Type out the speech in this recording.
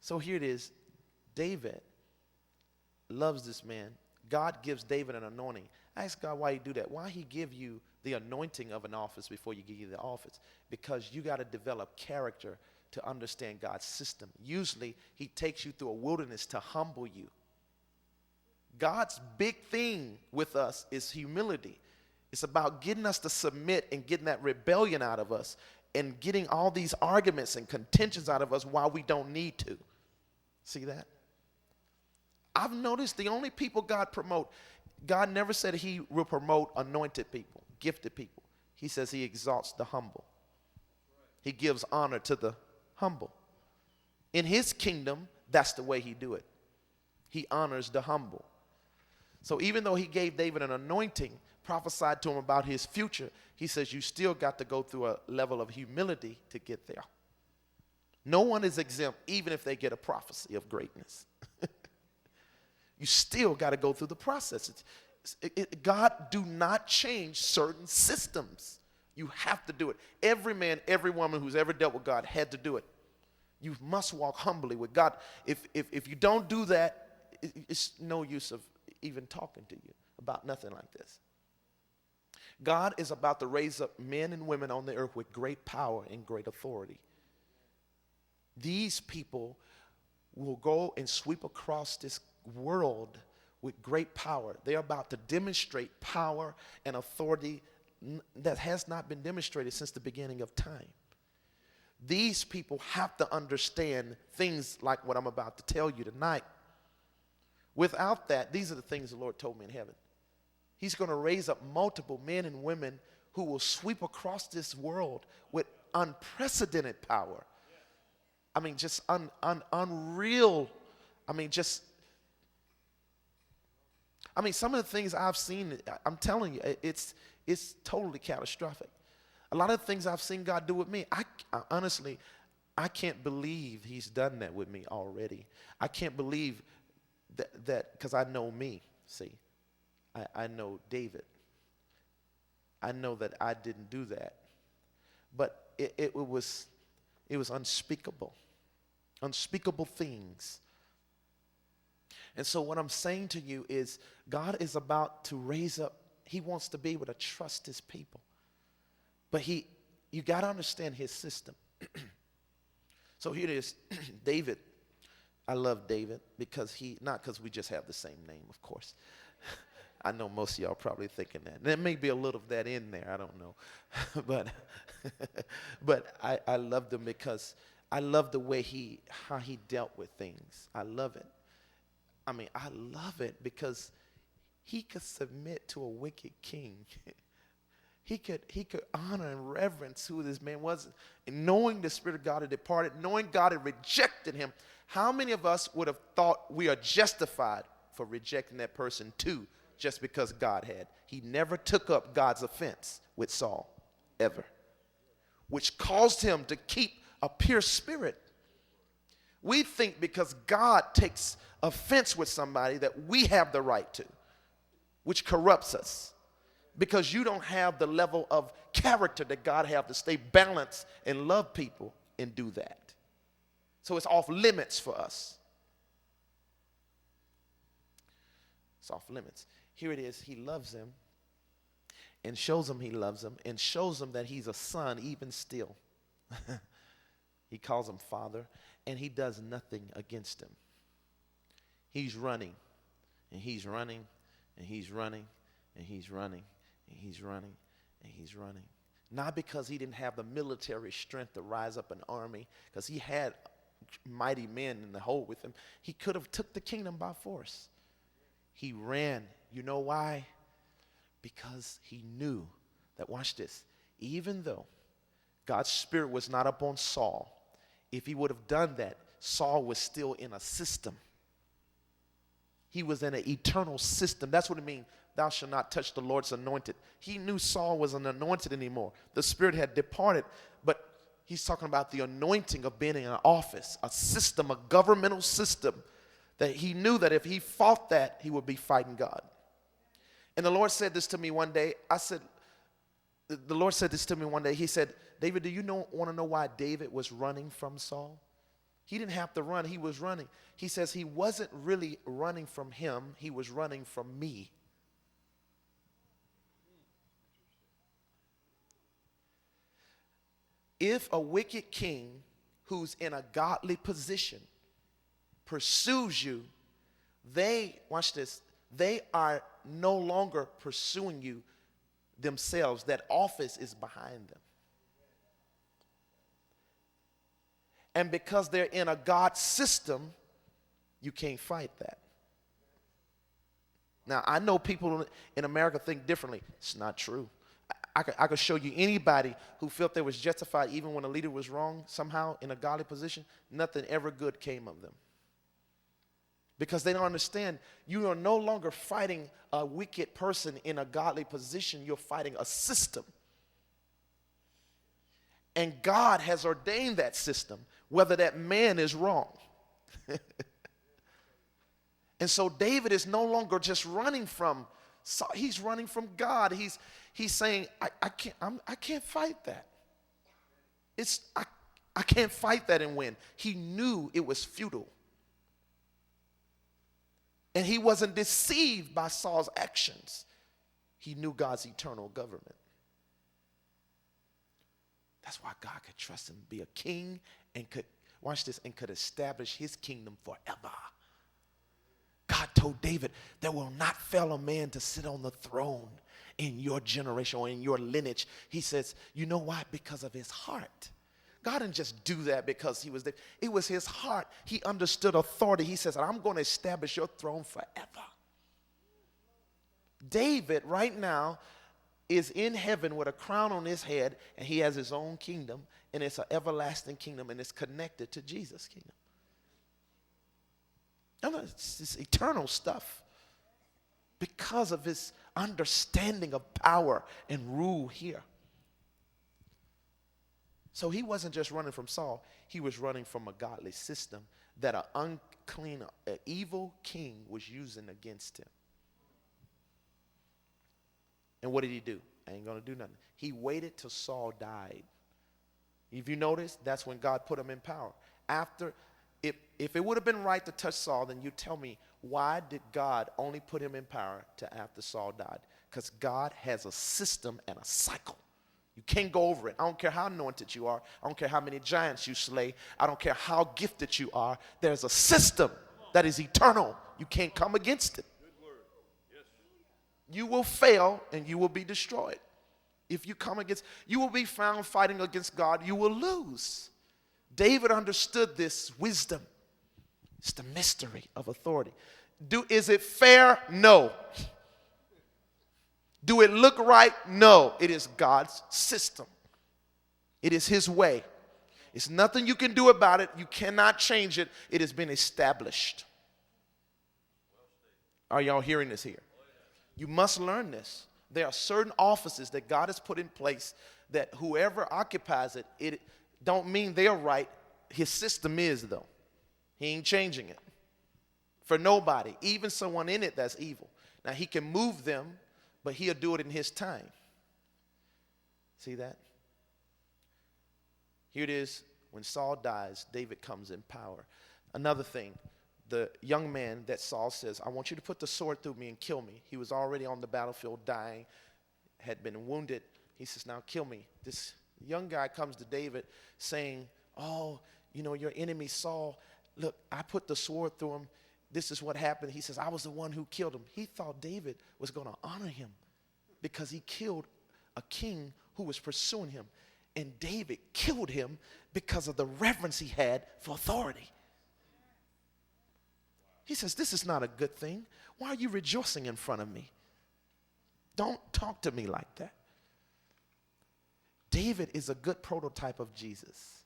So here it is. David loves this man. God gives David an anointing. I ask God why he do that. Why he give you the anointing of an office before you give you the office? Because you got to develop character to understand God's system. Usually he takes you through a wilderness to humble you. God's big thing with us is humility. It's about getting us to submit and getting that rebellion out of us and getting all these arguments and contentions out of us while we don't need to. See that? I've noticed the only people God promote, God never said he will promote anointed people, gifted people. He says he exalts the humble. He gives honor to the humble. In his kingdom, that's the way he do it. He honors the humble. So even though he gave David an anointing, prophesied to him about his future, he says you still got to go through a level of humility to get there. No one is exempt, even if they get a prophecy of greatness. You still got to go through the process. God do not change certain systems. You have to do it. Every man, every woman who's ever dealt with God had to do it. You must walk humbly with God. If you don't do that, it's no use of even talking to you about nothing like this. God is about to raise up men and women on the earth with great power and great authority. These people will go and sweep across this world with great power. They're about to demonstrate power and authority that has not been demonstrated since the beginning of time. These people have to understand things like what I'm about to tell you tonight. Without that, these are the things the Lord told me in heaven. He's going to raise up multiple men and women who will sweep across this world with unprecedented power. I mean, just unreal. Some of the things I've seen, I'm telling you, it's totally catastrophic. A lot of things I've seen God do with me, I honestly, I can't believe he's done that with me already. I can't believe that because I know me, see. I know David. I know that I didn't do that. But it was unspeakable. Unspeakable things. And so what I'm saying to you is God is about to raise up. He wants to be able to trust his people. But you got to understand his system. So here it is. David. I love David because not because we just have the same name, of course. I know most of y'all probably thinking that. There may be a little of that in there. I don't know. but I loved him because I love the way how he dealt with things. I love it. I love it because he could submit to a wicked king. He could honor and reverence who this man was. And knowing the Spirit of God had departed, knowing God had rejected him, how many of us would have thought we are justified for rejecting that person too, just because God had? He never took up God's offense with Saul, ever, which caused him to keep a pure spirit. We think because God takes offense with somebody that we have the right to, which corrupts us. Because you don't have the level of character that God has to stay balanced and love people and do that. So it's off limits for us. It's off limits. Here it is. He loves him and shows him he loves him and shows him that he's a son even still. He calls him father and he does nothing against him. He's running and he's running and he's running and he's running and he's running and he's running. Not because he didn't have the military strength to rise up an army, because he had mighty men in the hold with him. He could have took the kingdom by force. He ran. You know why? Because he knew that, watch this, even though God's spirit was not upon Saul, if he would have done that, Saul was still in a system. He was in an eternal system. That's what it means. Thou shalt not touch the Lord's anointed. He knew Saul wasn't anointed anymore. The spirit had departed, but he's talking about the anointing of being in an office, a system, a governmental system, that he knew that if he fought that, he would be fighting God. And the Lord said this to me one day. The Lord said this to me one day. He said, David, do you want to know why David was running from Saul? He didn't have to run. He was running. He says he wasn't really running from him. He was running from me. If a wicked king who's in a godly position pursues you, watch this, they are no longer pursuing you themselves. That office is behind them. And because they're in a God system, you can't fight that. Now, I know people in America think differently. It's not true. I could show you anybody who felt they was justified even when a leader was wrong somehow in a godly position. Nothing ever good came of them. Because they don't understand, you are no longer fighting a wicked person in a godly position. You're fighting a system. And God has ordained that system, whether that man is wrong. And so David is no longer just running from Saul. He's running from God. He's saying, I can't fight that. I can't fight that and win. He knew it was futile. And he wasn't deceived by Saul's actions. He knew God's eternal government. That's why God could trust him to be a king and could, watch this, and could establish his kingdom forever. God told David, there will not fail a man to sit on the throne in your generation or in your lineage. He says, you know why? Because of his heart. God didn't just do that because he was there. It was his heart. He understood authority. He says, I'm going to establish your throne forever. David right now is in heaven with a crown on his head, and he has his own kingdom, and it's an everlasting kingdom, and it's connected to Jesus' kingdom. It's eternal stuff because of his understanding of power and rule here. So he wasn't just running from Saul. He was running from a godly system that an unclean, evil king was using against him. And what did he do? I ain't going to do nothing. He waited till Saul died. If you notice, that's when God put him in power. If it would have been right to touch Saul, then you tell me, why did God only put him in power till after Saul died? Because God has a system and a cycle. You can't go over it. I don't care how anointed you are. I don't care how many giants you slay. I don't care how gifted you are. There's a system that is eternal. You can't come against it. You will fail and you will be destroyed. If you come against, you will be found fighting against God. You will lose. David understood this wisdom. It's the mystery of authority. Is it fair? No. Do it look right? No. It is God's system. It is his way. It's nothing you can do about it. You cannot change it. It has been established. Are y'all hearing this here? You must learn this. There are certain offices that God has put in place that whoever occupies it, it don't mean they're right. His system is, though. He ain't changing it for nobody, even someone in it that's evil. Now, he can move them, but he'll do it in his time. See that? Here it is. When Saul dies, David comes in power. Another thing, the young man that Saul says, I want you to put the sword through me and kill me. He was already on the battlefield dying, had been wounded. He says, now kill me. This young guy comes to David saying, oh, you know, your enemy Saul, look, I put the sword through him. This is what happened. He says, I was the one who killed him. He thought David was going to honor him because he killed a king who was pursuing him. And David killed him because of the reverence he had for authority. He says, this is not a good thing. Why are you rejoicing in front of me? Don't talk to me like that. David is a good prototype of Jesus.